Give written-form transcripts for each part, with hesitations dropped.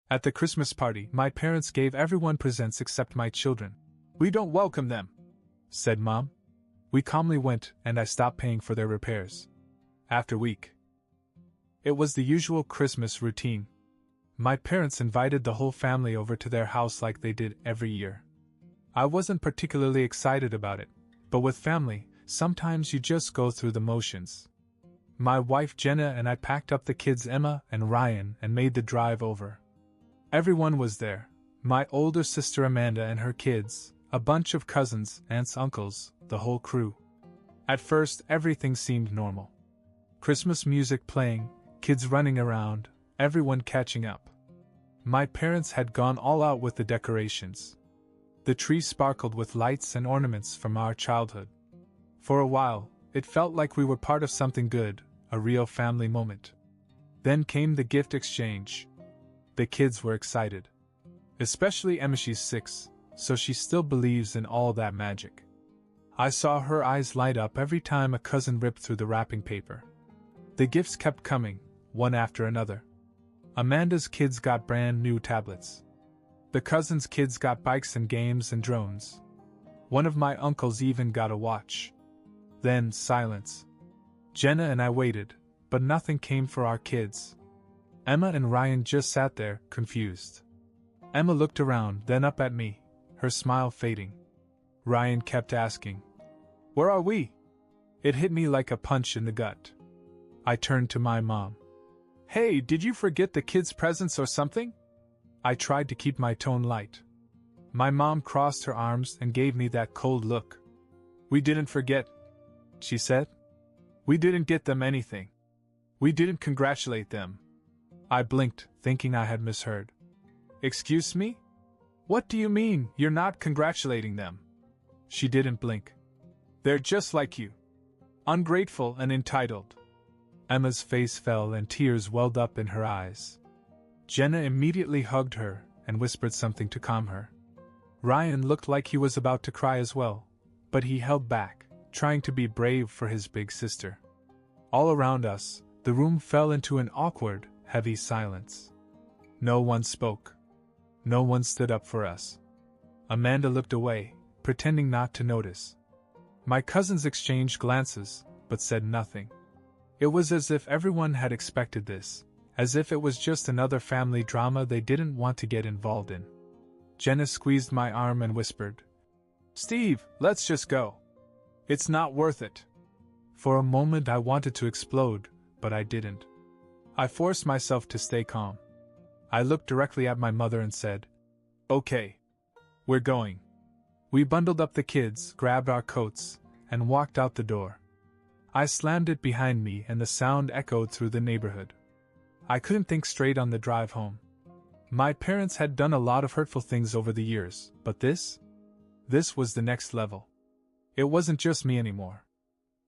At the Christmas party, my parents gave everyone presents except my children. "We don't welcome them," said Mom. We calmly went, and I stopped paying for their repairs. After a week, it was the usual Christmas routine. My parents invited the whole family over to their house like they did every year. I wasn't particularly excited about it, but with family, sometimes you just go through the motions. My wife Jenna and I packed up the kids Emma and Ryan and made the drive over. Everyone was there: my older sister Amanda and her kids, a bunch of cousins, aunts, uncles, the whole crew. At first, everything seemed normal. Christmas music playing, kids running around, everyone catching up. My parents had gone all out with the decorations. The tree sparkled with lights and ornaments from our childhood. For a while, it felt like we were part of something good, a real family moment. Then came the gift exchange. The kids were excited. Especially Emma, she's 6, so she still believes in all that magic. I saw her eyes light up every time a cousin ripped through the wrapping paper. The gifts kept coming, one after another. Amanda's kids got brand new tablets. The cousins' kids got bikes and games and drones. One of my uncles even got a watch. Then silence. Jenna and I waited, but nothing came for our kids. Emma and Ryan just sat there, confused. Emma looked around, then up at me, her smile fading. Ryan kept asking, "Where are we?" It hit me like a punch in the gut. I turned to my mom. "Hey, did you forget the kids' presents or something?" I tried to keep my tone light. My mom crossed her arms and gave me that cold look. "We didn't forget," she said. "We didn't get them anything. We didn't congratulate them." I blinked, thinking I had misheard. "Excuse me? What do you mean, you're not congratulating them?" She didn't blink. "They're just like you. Ungrateful and entitled." Emma's face fell and tears welled up in her eyes. Jenna immediately hugged her and whispered something to calm her. Ryan looked like he was about to cry as well, but he held back, trying to be brave for his big sister. All around us, the room fell into an awkward, heavy silence. No one spoke. No one stood up for us. Amanda looked away, pretending not to notice. My cousins exchanged glances, but said nothing. It was as if everyone had expected this, as if it was just another family drama they didn't want to get involved in. Jenna squeezed my arm and whispered, "Steve, let's just go. It's not worth it." For a moment I wanted to explode, but I didn't. I forced myself to stay calm. I looked directly at my mother and said, "Okay. We're going." We bundled up the kids, grabbed our coats, and walked out the door. I slammed it behind me and the sound echoed through the neighborhood. I couldn't think straight on the drive home. My parents had done a lot of hurtful things over the years, but this was the next level. It wasn't just me anymore.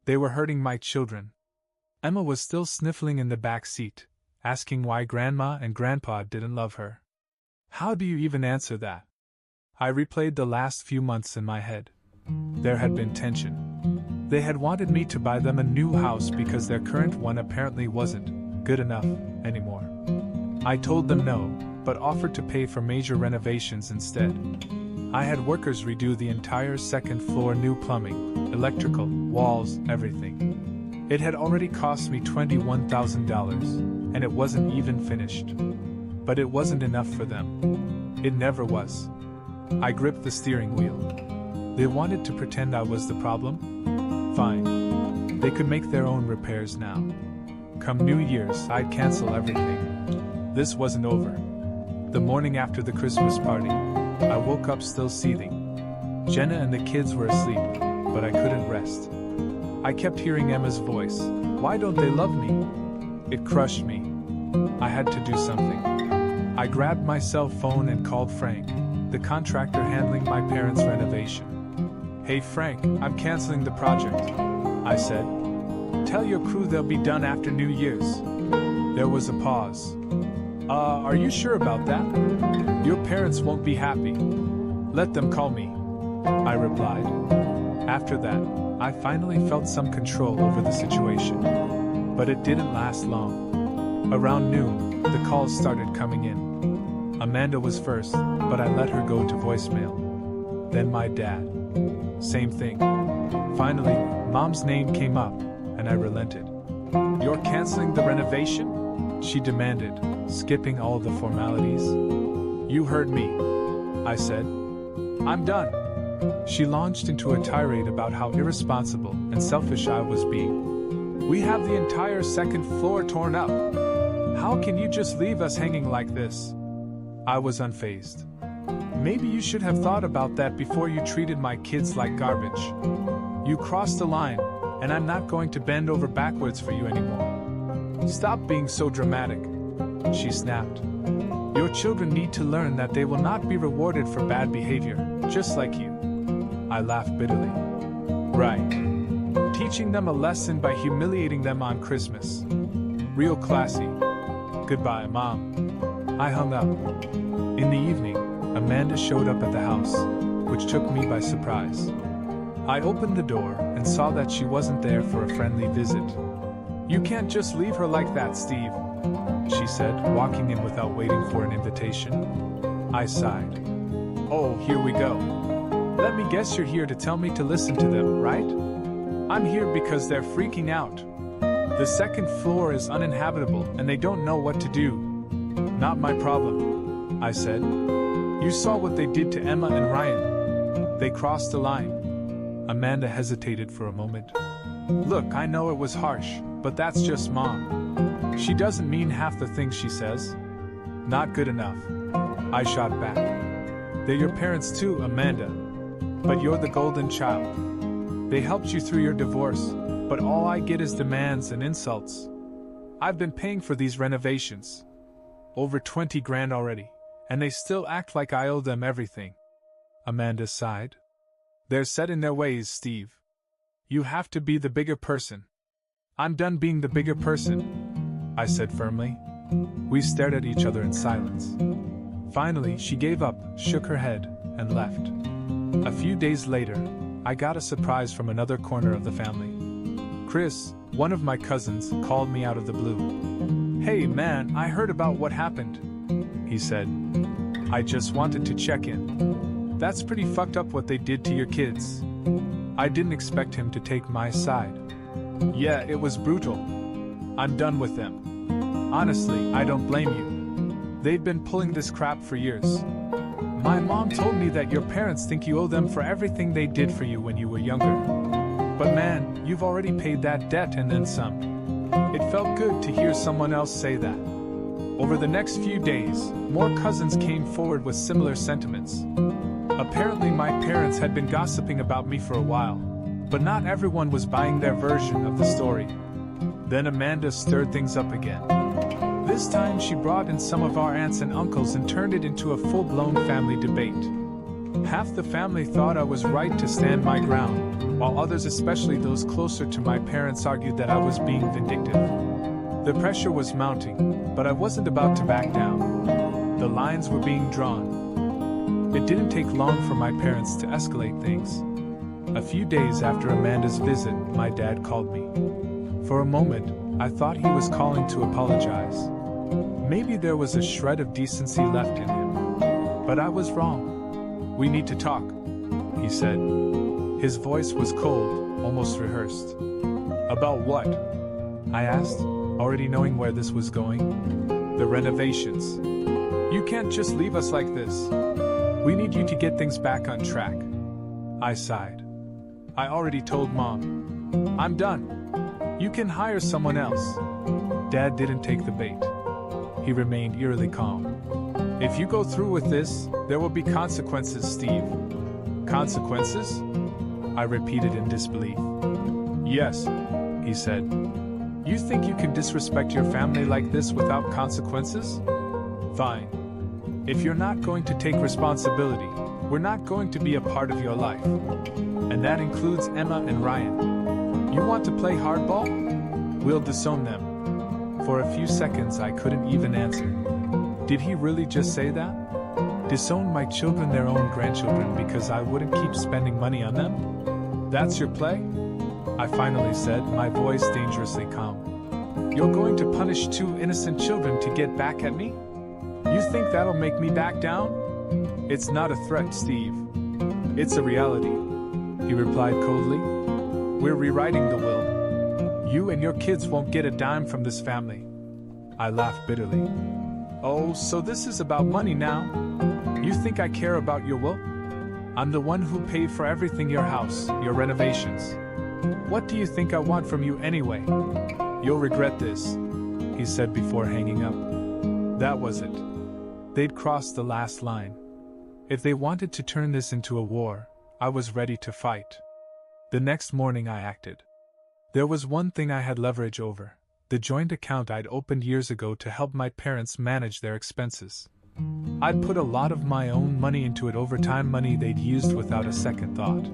They were hurting my children. Emma was still sniffling in the back seat, asking why Grandma and Grandpa didn't love her. How do you even answer that? I replayed the last few months in my head. There had been tension. They had wanted me to buy them a new house because their current one apparently wasn't good enough anymore. I told them no, but offered to pay for major renovations instead. I had workers redo the entire second floor, new plumbing, electrical, walls, everything. It had already cost me $21,000, and it wasn't even finished. But it wasn't enough for them. It never was. I gripped the steering wheel. They wanted to pretend I was the problem? Fine. They could make their own repairs now. Come New Year's, I'd cancel everything. This wasn't over. The morning after the Christmas party, I woke up still seething. Jenna and the kids were asleep, but I couldn't rest. I kept hearing Emma's voice. "Why don't they love me?" It crushed me. I had to do something. I grabbed my cell phone and called Frank, the contractor handling my parents' renovation. "Hey Frank, I'm canceling the project," I said. "Tell your crew they'll be done after New Year's." There was a pause. Are you sure about that? Your parents won't be happy. Let them call me," I replied. After that, I finally felt some control over the situation. But it didn't last long. Around noon, the calls started coming in. Amanda was first, but I let her go to voicemail. Then my dad. Same thing. Finally, Mom's name came up, and I relented. "You're canceling the renovation?" she demanded, skipping all the formalities. "You heard me," I said. "I'm done." She launched into a tirade about how irresponsible and selfish I was being. "We have the entire second floor torn up. How can you just leave us hanging like this?" I was unfazed. "Maybe you should have thought about that before you treated my kids like garbage. You crossed the line, and I'm not going to bend over backwards for you anymore." "Stop being so dramatic," she snapped. "Your children need to learn that they will not be rewarded for bad behavior, just like you." I laughed bitterly. "Right. Teaching them a lesson by humiliating them on Christmas. Real classy. Goodbye, Mom." I hung up. In the evening, Amanda showed up at the house, which took me by surprise. I opened the door and saw that she wasn't there for a friendly visit. "You can't just leave her like that, Steve," she said, walking in without waiting for an invitation. I sighed. "Oh, here we go. Let me guess you're here to tell me to listen to them, right? I'm here because they're freaking out. The second floor is uninhabitable and they don't know what to do." "Not my problem," I said. "You saw what they did to Emma and Ryan. They crossed the line." Amanda hesitated for a moment. "Look, I know it was harsh, but that's just Mom. She doesn't mean half the things she says." "Not good enough," I shot back. "They're your parents too, Amanda. But you're the golden child. They helped you through your divorce, but all I get is demands and insults. I've been paying for these renovations. Over 20 grand already, and they still act like I owe them everything." Amanda sighed. "They're set in their ways, Steve. You have to be the bigger person." "I'm done being the bigger person," I said firmly. We stared at each other in silence. Finally, she gave up, shook her head, and left. A few days later, I got a surprise from another corner of the family. Chris, one of my cousins, called me out of the blue. "Hey man, I heard about what happened," he said. "I just wanted to check in. That's pretty fucked up what they did to your kids." I didn't expect him to take my side. "Yeah, it was brutal. I'm done with them. Honestly, I don't blame you. They've been pulling this crap for years. My mom told me that your parents think you owe them for everything they did for you when you were younger. But man, you've already paid that debt and then some." It felt good to hear someone else say that. Over the next few days, more cousins came forward with similar sentiments. Apparently my parents had been gossiping about me for a while, but not everyone was buying their version of the story. Then Amanda stirred things up again. This time she brought in some of our aunts and uncles and turned it into a full-blown family debate. Half the family thought I was right to stand my ground, while others, especially those closer to my parents, argued that I was being vindictive. The pressure was mounting, but I wasn't about to back down. The lines were being drawn. It didn't take long for my parents to escalate things. A few days after Amanda's visit, my dad called me. For a moment, I thought he was calling to apologize. Maybe there was a shred of decency left in him. But I was wrong. "We need to talk," he said. His voice was cold, almost rehearsed. "About what?" I asked, already knowing where this was going. "The renovations. You can't just leave us like this. We need you to get things back on track." I sighed. "I already told Mom. I'm done. You can hire someone else." Dad didn't take the bait. He remained eerily calm. "If you go through with this, there will be consequences, Steve." "Consequences?" I repeated in disbelief. "Yes," he said. "You think you can disrespect your family like this without consequences? Fine. If you're not going to take responsibility, we're not going to be a part of your life. And that includes Emma and Ryan. You want to play hardball? We'll disown them." For a few seconds I couldn't even answer. Did he really just say that? Disown my children, their own grandchildren, because I wouldn't keep spending money on them? "That's your play?" I finally said, my voice dangerously calm. "You're going to punish two innocent children to get back at me?" You think that'll make me back down? It's not a threat, Steve. It's a reality, he replied coldly. We're rewriting the will. You and your kids won't get a dime from this family. I laughed bitterly. Oh, so this is about money now? You think I care about your will? I'm the one who paid for everything, your house, your renovations. What do you think I want from you anyway? You'll regret this, he said before hanging up. That was it. They'd crossed the last line. If they wanted to turn this into a war, I was ready to fight. The next morning I acted. There was one thing I had leverage over, the joint account I'd opened years ago to help my parents manage their expenses. I'd put a lot of my own money into it over time, money they'd used without a second thought.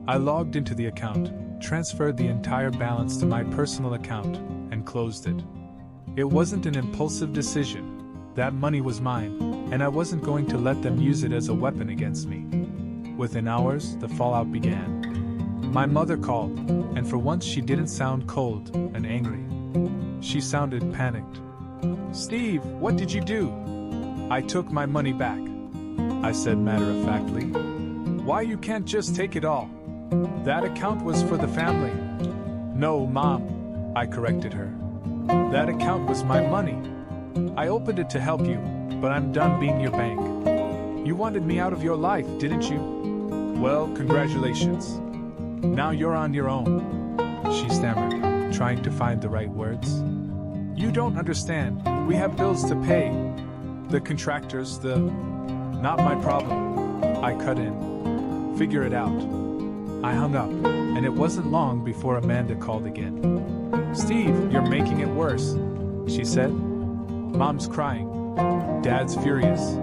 I logged into the account, transferred the entire balance to my personal account, and closed it. It wasn't an impulsive decision. That money was mine, and I wasn't going to let them use it as a weapon against me. Within hours, the fallout began. My mother called, and for once she didn't sound cold and angry. She sounded panicked. Steve, what did you do? I took my money back, I said matter-of-factly. Why, you can't just take it all? That account was for the family. No, Mom, I corrected her. That account was my money. I opened it to help you, but I'm done being your bank. You wanted me out of your life, didn't you? Well, congratulations. Now you're on your own, she stammered, trying to find the right words. You don't understand. We have bills to pay. The contractors, Not my problem. I cut in. Figure it out. I hung up, and it wasn't long before Amanda called again. Steve, you're making it worse, she said. Mom's crying. Dad's furious.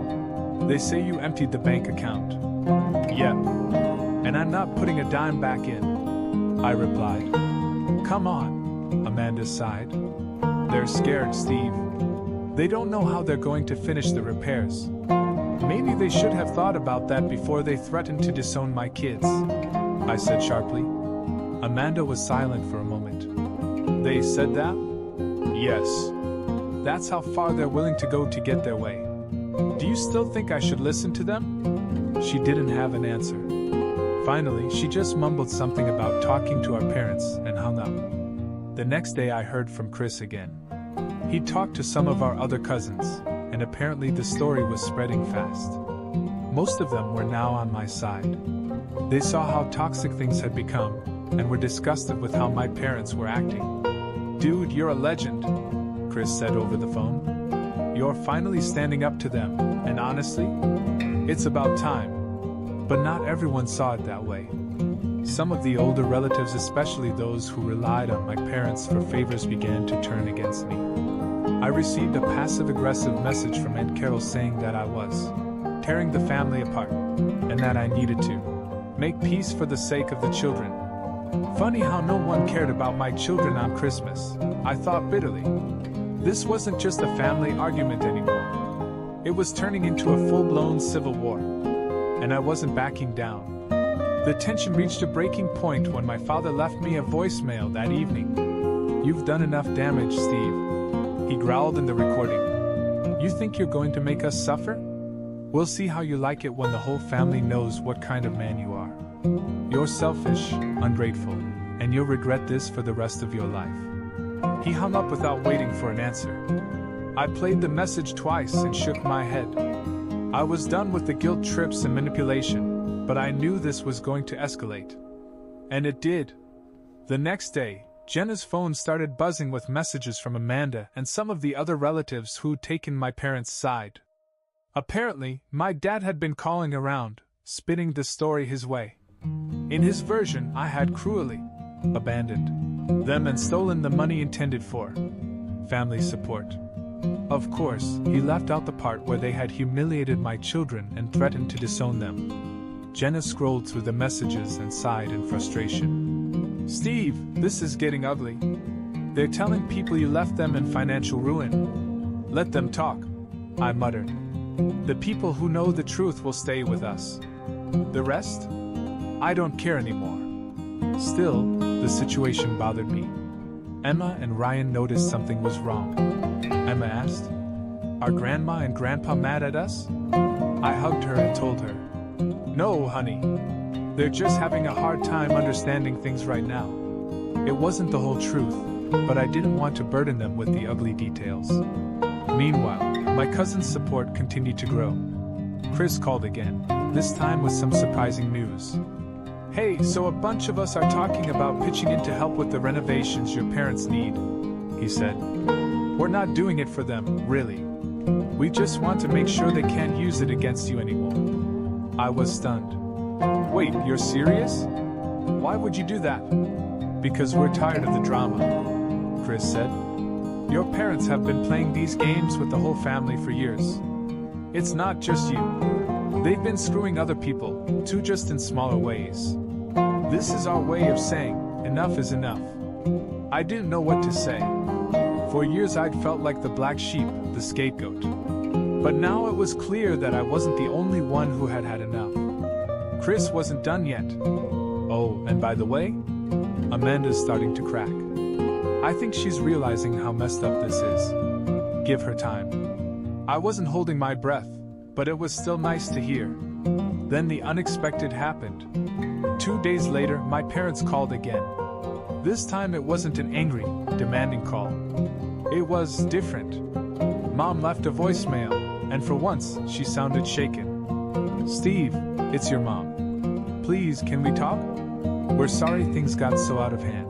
They say you emptied the bank account. Yep. And I'm not putting a dime back in, I replied. Come on, Amanda sighed. They're scared, Steve. They don't know how they're going to finish the repairs. Maybe they should have thought about that before they threatened to disown my kids, I said sharply. Amanda was silent for a moment. They said that? Yes. That's how far they're willing to go to get their way. Do you still think I should listen to them? She didn't have an answer. Finally, she just mumbled something about talking to our parents and hung up. The next day I heard from Chris again. He talked to some of our other cousins, and apparently the story was spreading fast. Most of them were now on my side. They saw how toxic things had become, and were disgusted with how my parents were acting. Dude, you're a legend, Chris said over the phone. You're finally standing up to them, and honestly, it's about time. But not everyone saw it that way. Some of the older relatives, especially those who relied on my parents for favors, began to turn against me. I received a passive-aggressive message from Aunt Carol saying that I was tearing the family apart, and that I needed to make peace for the sake of the children. Funny how no one cared about my children on Christmas, I thought bitterly. This wasn't just a family argument anymore. It was turning into a full-blown civil war, and I wasn't backing down. The tension reached a breaking point when my father left me a voicemail that evening. You've done enough damage, Steve, he growled in the recording. You think you're going to make us suffer? We'll see how you like it when the whole family knows what kind of man you are. You're selfish, ungrateful, and you'll regret this for the rest of your life. He hung up without waiting for an answer. I played the message twice and shook my head. I was done with the guilt trips and manipulation, but I knew this was going to escalate. And it did. The next day, Jenna's phone started buzzing with messages from Amanda and some of the other relatives who'd taken my parents' side. Apparently, my dad had been calling around, spinning the story his way. In his version, I had cruelly abandoned them and stolen the money intended for family support. Of course, he left out the part where they had humiliated my children and threatened to disown them. Jenna scrolled through the messages and sighed in frustration. Steve, this is getting ugly. They're telling people you left them in financial ruin. Let them talk, I muttered. The people who know the truth will stay with us. The rest? I don't care anymore. Still, the situation bothered me. Emma and Ryan noticed something was wrong. Emma asked, Are Grandma and Grandpa mad at us? I hugged her and told her, "No, honey. They're just having a hard time understanding things right now." It wasn't the whole truth, but I didn't want to burden them with the ugly details. Meanwhile, my cousin's support continued to grow. Chris called again, this time with some surprising news. "Hey, so a bunch of us are talking about pitching in to help with the renovations your parents need," he said. "We're not doing it for them, really. We just want to make sure they can't use it against you anymore." I was stunned. "Wait, you're serious? Why would you do that?" "Because we're tired of the drama," Chris said. "Your parents have been playing these games with the whole family for years. It's not just you. They've been screwing other people, too, just in smaller ways. This is our way of saying, enough is enough." I didn't know what to say. For years I'd felt like the black sheep, the scapegoat. But now it was clear that I wasn't the only one who had had enough. Chris wasn't done yet. Oh, and by the way, Amanda's starting to crack. I think she's realizing how messed up this is. Give her time. I wasn't holding my breath, but it was still nice to hear. Then the unexpected happened. 2 days later, my parents called again. This time it wasn't an angry, demanding call. It was different. Mom left a voicemail, and for once, she sounded shaken. "Steve, it's your mom. Please, can we talk? We're sorry things got so out of hand.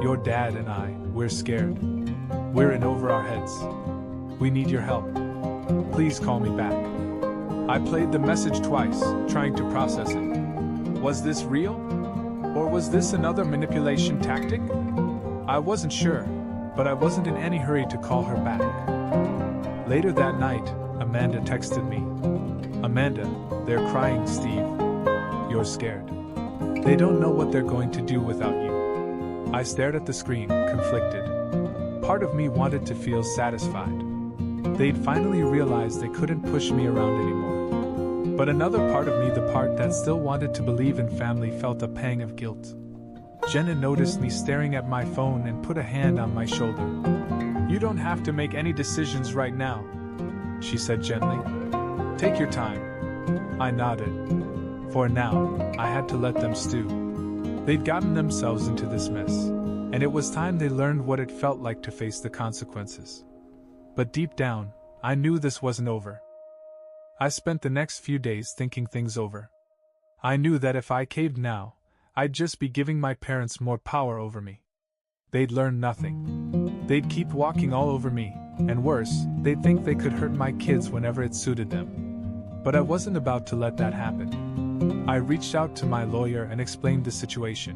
Your dad and I, we're scared. We're in over our heads. We need your help. Please call me back." I played the message twice, trying to process it. Was this real? Or was this another manipulation tactic? I wasn't sure, but I wasn't in any hurry to call her back. Later that night, Amanda texted me. "Amanda, they're crying, Steve. You're scared. They don't know what they're going to do without you." I stared at the screen, conflicted. Part of me wanted to feel satisfied. They'd finally realized they couldn't push me around anymore. But another part of me, the part that still wanted to believe in family, felt a pang of guilt. Jenna noticed me staring at my phone and put a hand on my shoulder. "You don't have to make any decisions right now," she said gently. "Take your time." I nodded. For now, I had to let them stew. They'd gotten themselves into this mess, and it was time they learned what it felt like to face the consequences. But deep down, I knew this wasn't over. I spent the next few days thinking things over. I knew that if I caved now, I'd just be giving my parents more power over me. They'd learn nothing. They'd keep walking all over me, and worse, they'd think they could hurt my kids whenever it suited them. But I wasn't about to let that happen. I reached out to my lawyer and explained the situation.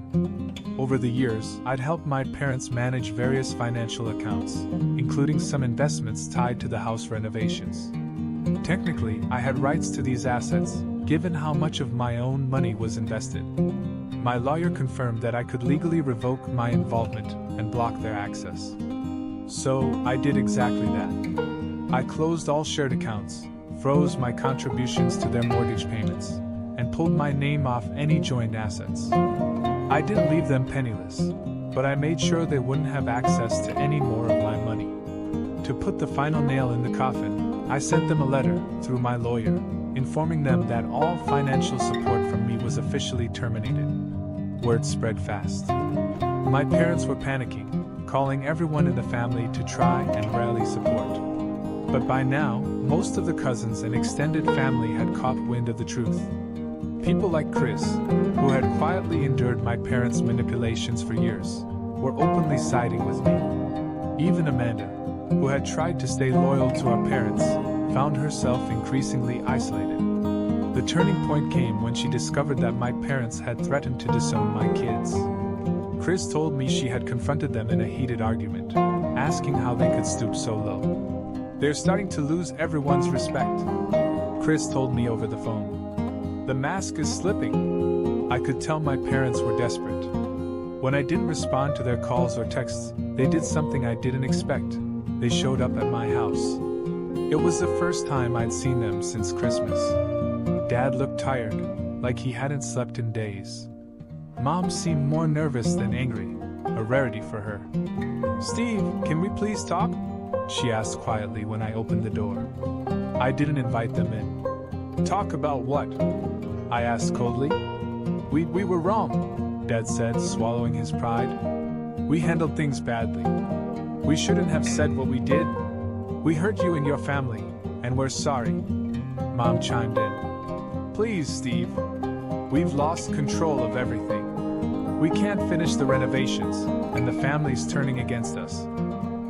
Over the years, I'd helped my parents manage various financial accounts, including some investments tied to the house renovations. Technically, I had rights to these assets, given how much of my own money was invested. My lawyer confirmed that I could legally revoke my involvement and block their access. So, I did exactly that. I closed all shared accounts, froze my contributions to their mortgage payments, and pulled my name off any joint assets. I didn't leave them penniless, but I made sure they wouldn't have access to any more of my money. To put the final nail in the coffin, I sent them a letter, through my lawyer, informing them that all financial support from me was officially terminated. Word spread fast. My parents were panicking, calling everyone in the family to try and rally support. But by now, most of the cousins and extended family had caught wind of the truth. People like Chris, who had quietly endured my parents' manipulations for years, were openly siding with me. Even Amanda, who had tried to stay loyal to our parents, found herself increasingly isolated. The turning point came when she discovered that my parents had threatened to disown my kids. Chris told me she had confronted them in a heated argument, asking how they could stoop so low. "They're starting to lose everyone's respect," Chris told me over the phone. "The mask is slipping." I could tell my parents were desperate. When I didn't respond to their calls or texts, they did something I didn't expect. They showed up at my house. It was the first time I'd seen them since Christmas. Dad looked tired, like he hadn't slept in days. Mom seemed more nervous than angry, a rarity for her. "Steve, can we please talk?" she asked quietly when I opened the door. I didn't invite them in. Talk about what? I asked coldly. We were wrong, Dad said, swallowing his pride. We handled things badly. We shouldn't have said what we did. We hurt you and your family, and we're sorry. Mom chimed in. Please, Steve. We've lost control of everything. We can't finish the renovations, and the family's turning against us.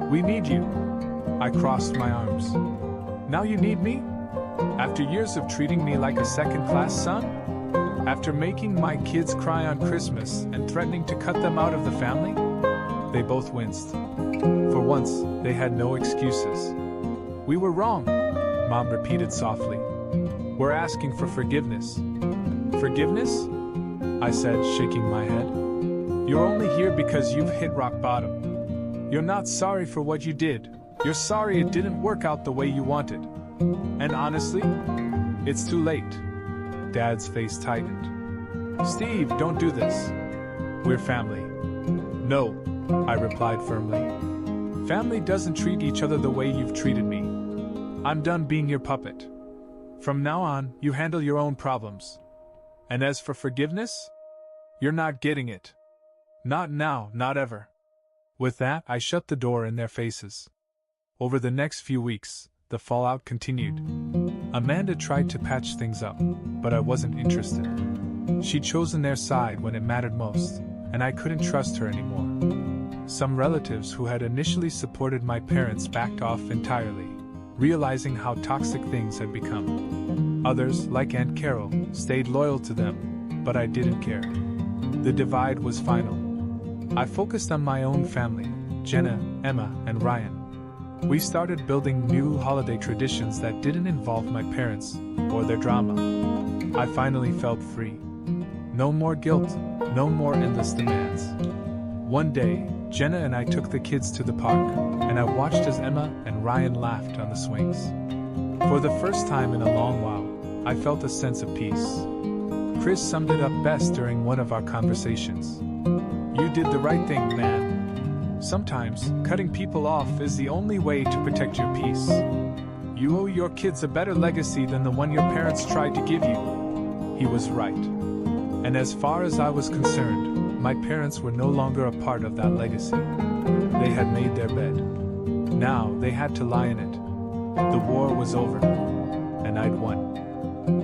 We need you. I crossed my arms. Now you need me? After years of treating me like a second-class son? After making my kids cry on Christmas and threatening to cut them out of the family? They both winced. For once, they had no excuses. We were wrong, Mom repeated softly. We're asking for forgiveness. Forgiveness? I said, shaking my head. You're only here because you've hit rock bottom. You're not sorry for what you did. You're sorry it didn't work out the way you wanted. And honestly, it's too late. Dad's face tightened. Steve, don't do this. We're family. No, I replied firmly. Family doesn't treat each other the way you've treated me. I'm done being your puppet. From now on, you handle your own problems. And as for forgiveness? You're not getting it. Not now, not ever. With that, I shut the door in their faces. Over the next few weeks, the fallout continued. Amanda tried to patch things up, but I wasn't interested. She'd chosen their side when it mattered most, and I couldn't trust her anymore. Some relatives who had initially supported my parents backed off entirely, realizing how toxic things had become. Others, like Aunt Carol, stayed loyal to them, but I didn't care. The divide was final. I focused on my own family, Jenna, Emma, and Ryan. We started building new holiday traditions that didn't involve my parents or their drama. I finally felt free. No more guilt, no more endless demands. One day, Jenna and I took the kids to the park, and I watched as Emma and Ryan laughed on the swings. For the first time in a long while, I felt a sense of peace. Chris summed it up best during one of our conversations. You did the right thing, man. Sometimes, cutting people off is the only way to protect your peace. You owe your kids a better legacy than the one your parents tried to give you. He was right. And as far as I was concerned, my parents were no longer a part of that legacy. They had made their bed. Now they had to lie in it. The war was over, and I'd won.